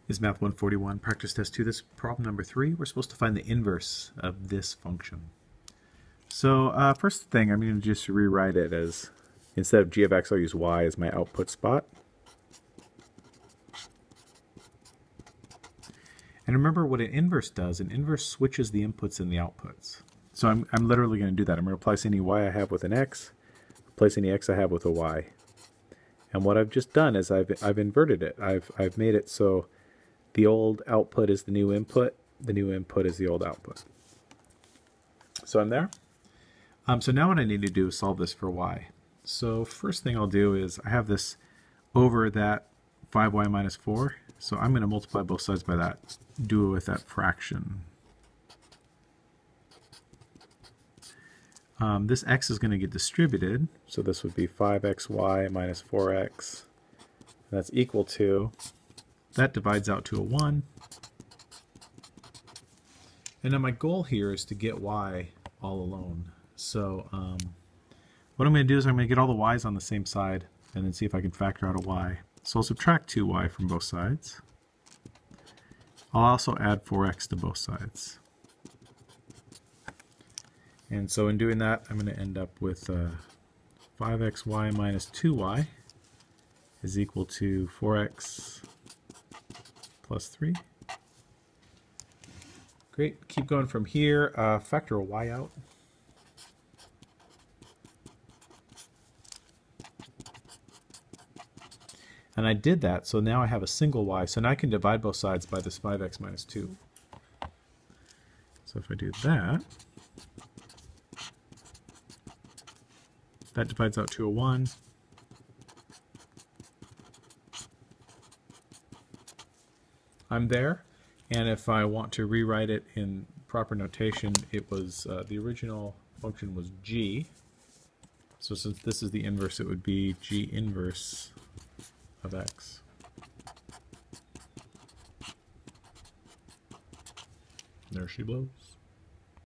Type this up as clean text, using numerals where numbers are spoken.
Is Math 141 practice test 2. This is problem number 3. We're supposed to find the inverse of this function. So first thing, I'm going to just rewrite it as, instead of g of x, I'll use y as my output spot. And remember what an inverse does. An inverse switches the inputs and the outputs. So I'm literally going to do that. I'm going to replace any y I have with an x, replace any x I have with a y. And what I've just done is I've inverted it. I've made it so the old output is the new input is the old output. So I'm there. So now what I need to do is solve this for y. So first thing I'll do is I have this over that 5y minus 4. So I'm going to multiply both sides by that, do it with that fraction. This x is going to get distributed, so this would be 5xy minus 4x. That's equal to, that divides out to a 1. And now my goal here is to get y all alone. So what I'm going to do is I'm going to get all the y's on the same side and then see if I can factor out a y. So I'll subtract 2y from both sides. I'll also add 4x to both sides. And so in doing that, I'm going to end up with 5xy minus 2y is equal to 4x plus 3. Great. Keep going from here. Factor a y out. And I did that, so now I have a single y. So now I can divide both sides by this 5x minus 2. So if I do that, that divides out to a 1. I'm there. And if I want to rewrite it in proper notation, it was the original function was g. So since this is the inverse, it would be g inverse of x. There she blows.